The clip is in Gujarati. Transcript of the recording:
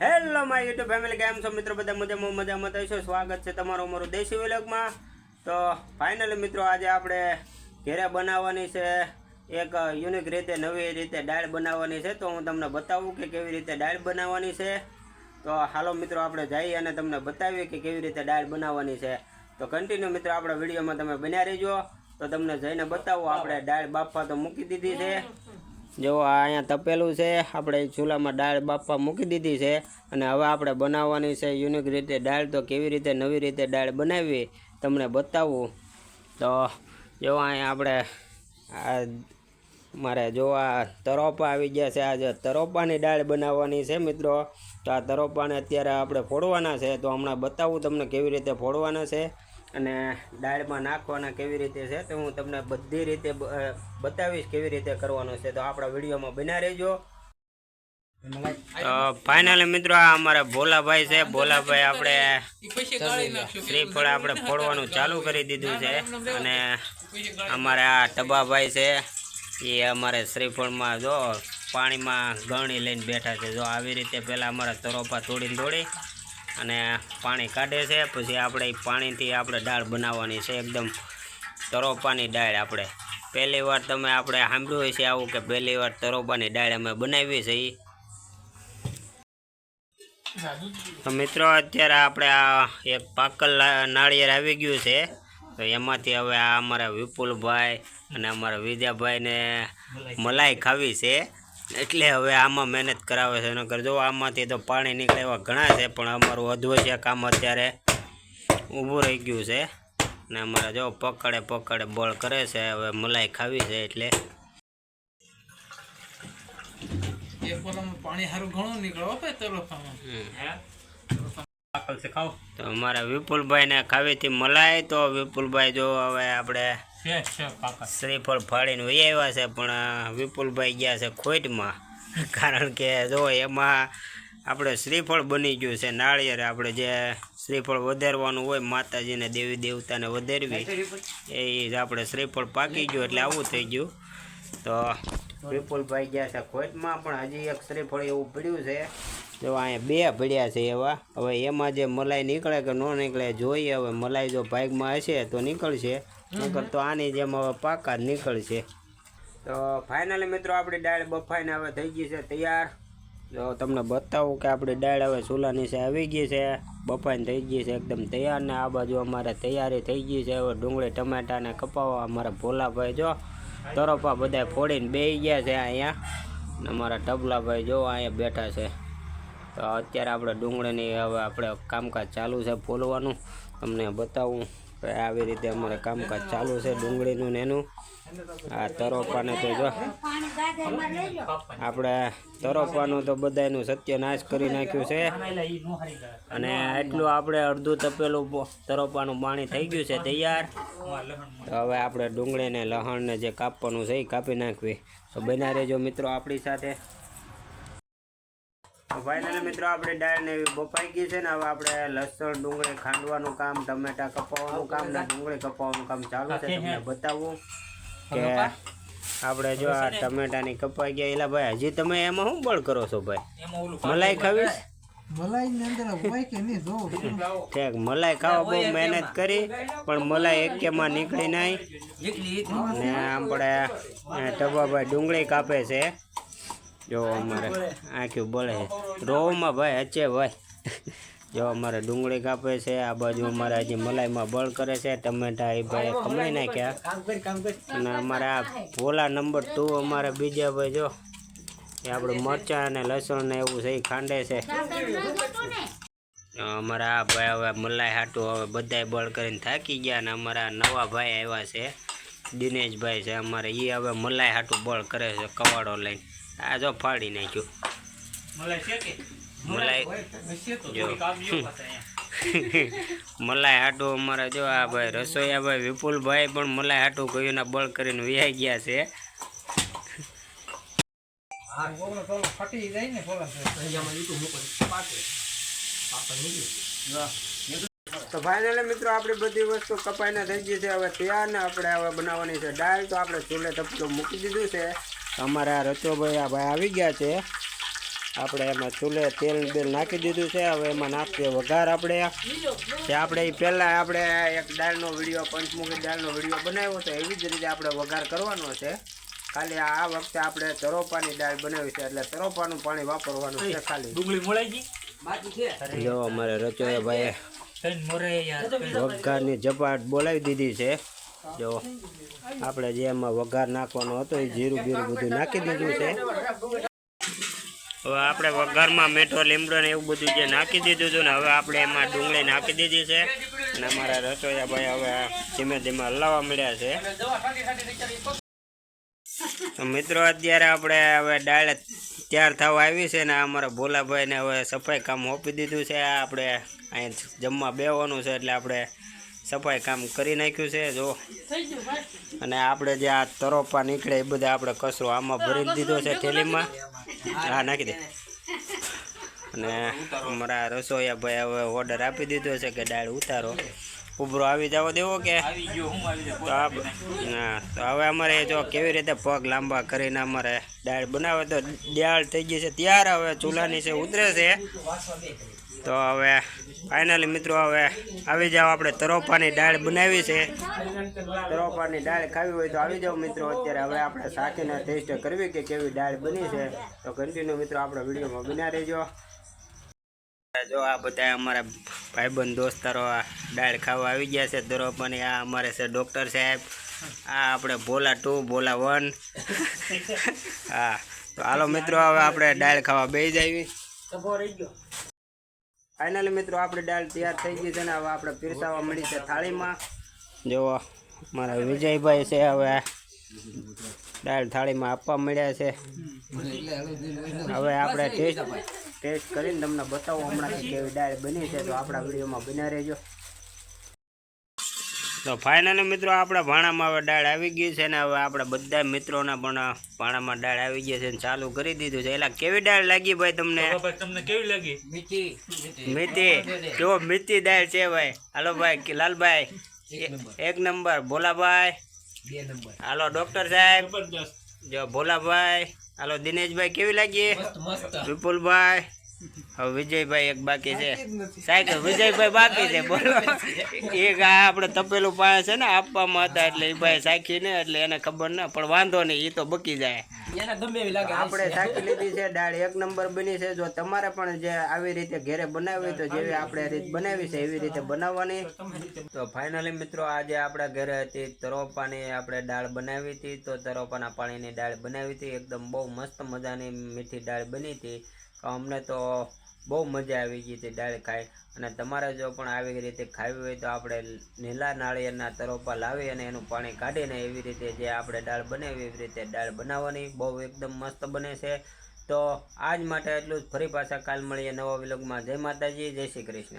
હેલો માય યુટ્યુબ ફેમિલી, કેમ છો મિત્રો? બધા મજામાં થઈશો. સ્વાગત છે તમારું અમારું દેશી વ્લોગમાં. તો ફાઇનલી મિત્રો, આજે આપણે ઘરે બનાવવાની છે એક યુનિક રીતે, નવી રીતે દાળ બનાવવાની છે. તો હું તમને બતાવું કે કેવી રીતે દાળ બનાવવાની છે. તો હાલો મિત્રો, આપણે જઈએ અને તમને બતાવીએ કે કેવી રીતે દાળ બનાવવાની છે. તો કન્ટિન્યુ મિત્રો આપણા વિડીયોમાં તમે બન્યા રહેજો. તો તમને જઈને બતાવો. આપણે દાળ બાફવા તો મૂકી દીધી છે. જો આ અહીંયા તપેલું છે, આપણે ચૂલામાં દાળ બાફવા મૂકી દીધી છે. અને હવે આપણે બનાવવાની છે યુનિક રીતે દાળ. તો કેવી રીતે નવી રીતે દાળ બનાવવી તમને બતાવું. તો જો અહીંયા આપણે આ મારે જો આ તરોપા આવી ગયા છે. આજે તરોપાની દાળ બનાવવાની છે મિત્રો. તો આ તરોપાને અત્યારે આપણે ફોડવાના છે. તો હમણાં બતાવું તમને કેવી રીતે ફોડવાના છે અને દાળમાં નાખવાના કેવી રીતે છે. તો હું તમને બધી રીતે બતાવીશ કેવી રીતે કરવાનું છે. તો આપણા વિડીયોમાં બન્યા રહેજો. તો ફાઇનલી મિત્રો, આ અમારા ભોલાભાઈ છે. ભોલાભાઈ આપણે શ્રીફળ આપણે ફોડવાનું ચાલુ કરી દીધું છે. અને અમારે આ ટબાભાઈ છે, એ અમારે શ્રીફળમાં જો પાણીમાં ગળણી લઈને બેઠા છે. જો આવી રીતે પહેલાં અમારા તરોપા તોડી અને પાણી કાઢે છે. પછી આપણે પાણીથી આપણે દાળ બનાવવાની છે, એકદમ તરોપાની દાળ. આપણે પહેલી વાર તમે આપણે સાંભળ્યું છે આવું કે પહેલી વાર તરોપાની દાળ અમે બનાવી છે. તો મિત્રો, અત્યારે આપણે આ એક પાકલ નાળિયેર આવી ગયું છે. તો એમાંથી હવે આ અમારા વિપુલભાઈ અને અમારા વિદ્યાભાઈને મલાઈ ખાવી છે. એટલે હવે આમાં મહેનત કરાવે છે. નકર જો આમાંથી તો પાણી નીકળે એવા ઘણા છે, પણ અમારું અધવચ્ચે કામ અત્યારે ઊભું રહી ગયું છે. ને અમારે જો પકડે બળ કરે છે. હવે મલાઈ ખાવી છે એટલે પાણી સારું ઘણું નીકળે તો અમારા વિપુલભાઈ ને ખાવી હતી મલાઈ. તો વિપુલભાઈ જો હવે આપણે શ્રીફળ ફાડીને વહી આવ્યા છે, પણ વિપુલભાઈ ગયા છે ખોટમાં. કારણ કે જો એમાં આપણે શ્રીફળ બની ગયું છે નાળિયેર. આપણે જે શ્રીફળ વધારવાનું હોય માતાજીને, દેવી દેવતાને વધારવી, એ આપણે શ્રીફળ પાકી ગયું એટલે આવું થઈ ગયું. તો વિપુલભાઈ ગયા છે ખોટમાં, પણ હજી એક શ્રીફળ એવું પડ્યું છે. જો અહીંયા 2 પડ્યા છે એવા. હવે એમાં જે મલાઈ નીકળે કે ન નીકળે જોઈએ. હવે મલાઈ જો ભાગમાં હશે તો નીકળશે, નકર તો આની જેમ હવે પાકા જ નીકળશે. તો ફાઇનલી મિત્રો, આપણી દાળ બફાઈને હવે થઈ ગઈ છે તૈયાર. જો તમને બતાવું કે આપણી દાળ હવે ચૂલા નીચે આવી ગઈ છે, બફાઈને થઈ ગઈ છે એકદમ તૈયાર. ને આ બાજુ અમારે તૈયારી થઈ ગઈ છે. હવે ડુંગળી ટમેટા ને કપાવવા અમારા ભોલાભાઈ જો તરોપા બધા ફોડીને બેસી ગયા છે અહીંયા. ને અમારા ટબલાભાઈ જો અહીંયા બેઠા છે. તો અત્યારે આપણે ડુંગળીની હવે આપણે કામકાજ ચાલુ છે ફોલવાનું. તમને બતાવું કે આવી રીતે અમારે કામકાજ ચાલુ છે ડુંગળીનું ને એનું. આ તરોપાને તો જો આપણે તરોપાનું તો બધાનું સત્યનાશ કરી નાખ્યું છે. અને એટલું આપણે અડધું તપેલું તરોપાનું પાણી થઈ ગયું છે તૈયાર. તો હવે આપણે ડુંગળીને લસણને જે કાપવાનું છે એ કાપી નાખવી. તો બન્યા રહેજો મિત્રો આપણી સાથે. ફાઇનલી મિત્રો, આપણી દાળને બફાઈ ગઈ છે ને. હવે આપણે લસણ ડુંગળી ખાંડવાનું કામ, ટમેટા કપાવવાનું કામ ને ડુંગળી કપાવવાનું કામ ચાલુ છે. તમને બતાવું કે આપણે જો આ ટમેટાની કપાઈ ગયા. એલા ભાઈ, હજી તમે એમાં શું બળ કરો છો ભાઈ? મલાઈ ખાવીશ? ઠીક, મલાઈ ખાવા બહુ મહેનત કરી, પણ મલાઈ એકેમાં નીકળી નહીં. ને આપણે ટબાભાઈ ડુંગળી કાપે છે. જો અમારે આંખ્યું બળે રોમાં ભાઈ હચે ભાઈ. જો અમારે ડુંગળી કાપે છે. આ બાજુ અમારે હજી મલાઈમાં બળ કરે છે. ટમેટા એ ભાઈ ખમણી નાખ્યા. અને અમારે આ ભોલા નંબર 2 અમારે બીજા ભાઈ જો એ આપણે મરચાં અને લસણ ને એવું છે એ ખાંડે છે. અમારા આ ભાઈ હવે મલાઈ હાટું હવે બધાય બળ કરીને થાકી ગયા. અને અમારા નવા ભાઈ આવ્યા છે, દિનેશભાઈ છે અમારે, એ હવે મલાઈ હાટું બળ કરે છે કવાડો લઈને. આ જો ફાડી નાખ્યું મલાઈ. જો મલાઈ હાટું અમારે જો આ ભાઈ રસોઈયા ભાઈ વિપુલભાઈ પણ મલાઈ હાટું ગયું બળ કરીને વ્યાઈ ગયા છે. તો ફાઇનલી મિત્રો, આપણી બધી વસ્તુ કપાઈને થઈ ગઈ છે હવે તૈયાર. ને આપણે હવે બનાવવાની છે દાળ. તો આપણે ચૂલે તપેલું મૂકી દીધું છે. અમારા રચોભાઈ આ ભાઈ આવી ગયા છે. આપણે એમાં ચૂલે તેલ બેલ નાખી દીધું છે. હવે એમાં નાખીએ વઘાર આપણે જે આપણે એ પહેલાં આપણે એક દાળનો વિડીયો પંચમુખી દાળનો વિડીયો બનાવ્યો તો એવી જ રીતે આપણે વઘાર કરવાનો છે. ખાલી આ વખતે આપણે તરોપાની દાળ બનાવી છે એટલે તરોપાનું પાણી વાપરવાનું છે ખાલી. ડુંગળી મોળાઈ જો અમારે રચોયા ભાઈ વઘારની ઝપાટ બોલાવી દીધી છે. જો આપણે જે એમાં વઘાર નાખવાનો હતો એ જીરું બીરું બધું નાખી દીધું છે. હવે આપણે વઘારમાં મીઠો લીમડો ને એવું બધું જે નાખી દીધું હતું ને હવે આપણે એમાં ડુંગળી નાખી દીધી છે અને અમારા રસોઈયા ભાઈ હવે ધીમે ધીમે હલાવવા મળ્યા છે. તો મિત્રો અત્યારે આપણે હવે દાળ તૈયાર થવા આવી છે ને અમારા ભોલાભાઈને હવે સફાઈ કામ સોંપી દીધું છે. આપણે અહીં જમવા બેસવાનું છે એટલે આપણે સફાઈ કામ કરી નાખ્યું છે. જો અને આપણે જે આ તરોપા નીકળે એ બધા આપણે કચરો આમાં ભરી દીધો છે થેલીમાં. હા નાખી દે. અને અમારા રસોઈયા ભાઈ હવે ઓર્ડર આપી દીધો છે કે દાળ ઉતારો ઉભરો આવી જવો દેવો કે હા. તો હવે અમારે જો કેવી રીતે પગ લાંબા કરીને અમારે દાળ બનાવે તો દાળ થઈ ગઈ છે ત્યાર હવે ચૂલાની છે ઉતરે છે. તો હવે ફાઇનલી મિત્રો હવે આવી જાઓ. આપણે તરોપાની દાળ બનાવી છે. તરોપાની દાળ ખાવી હોય તો આવી જાઓ મિત્રો. અત્યારે હવે આપણે શાકીને ટેસ્ટ કરવી કે કેવી દાળ બની છે તો કન્ટિન્યુ મિત્રો આપણે વિડીયોમાં બન્યા રહેજો. જો આ બધા અમારા ભાઈબંધ દોસ્તારો આ દાળ ખાવા આવી ગયા છે તરોપાની. આ અમારે છે ડૉક્ટર સાહેબ, આ આપણે ભોલા 2 ભોલા 1. હા તો હાલો મિત્રો હવે આપણે દાળ ખાવા બેસી જઈએ. ફાઇનલી મિત્રો આપણે દાળ તૈયાર થઈ ગઈ છે ને હવે આપણે પીરસાવા મળી છે થાળીમાં. જો મારા વિજયભાઈ છે હવે દાળ થાળીમાં આપવા મળ્યા છે. હવે આપણે ટેસ્ટ કરીને તમને બતાવો હમણાં કેવી દાળ બની છે. તો આપણા વિડીયોમાં બન્યા રહેજો. તો ફાઇનલી મિત્રો આપણા ભાણામાં હવે દાળ આવી ગઈ છે ને હવે આપણે બધા મિત્રોના પણ ભાણામાં દાળ આવી ગઈ છે ને ચાલુ કરી દીધું છે. એટલે કેવી દાળ લાગી ભાઈ તમને? તમને કેવી લાગી? મીઠી જો મીઠી દાળ છે ભાઈ. હાલો ભાઈ લાલભાઈ 1 નંબર, ભોલાભાઈ 2 નંબર. હાલો ડૉક્ટર સાહેબ જો ભોલાભાઈ. હાલો દિનેશભાઈ કેવી લાગી? વિપુલભાઈ. હવે વિજયભાઈ એક બાકી છે. સાયકલ વિજયભાઈ બાકી છે બોલો. એક આ આપણે તપેલું પાસે છે ને આપવામાં હતા એટલે એ ભાઈ સાખી ને એટલે એને ખબર ના પણ વાંધો નહીં એ તો બકી જાય. આપણે સાખી લીધી છે દાળ 1 નંબર બની છે. જો તમારે પણ જે આવી રીતે ઘેરે બનાવી તો જેવી આપણે રીત બનાવી છે એવી રીતે બનાવવાની. તો ફાઇનલી મિત્રો આજે આપણા ઘરે હતી તરોપાની આપણે દાળ બનાવી હતી. તો તરોપાના પાણીની દાળ બનાવી હતી. એકદમ બહુ મસ્ત મજાની મીઠી દાળ બની હતી. અમને તો બહુ મજા આવી ગઈ હતી દાળ ખાઈ. અને તમારે જો પણ આવી રીતે ખાવી હોય તો આપણે લીલા નાળિયેરના તરોપા લાવી અને એનું પાણી કાઢીને એવી રીતે જે આપણે દાળ બનાવી એવી રીતે દાળ બનાવવાની. બહુ એકદમ મસ્ત બને છે. તો આજ માટે એટલું જ. ફરી પાછા કાલ મળીએ નવા વ્લોગમાં. જય માતાજી, જય શ્રી કૃષ્ણ.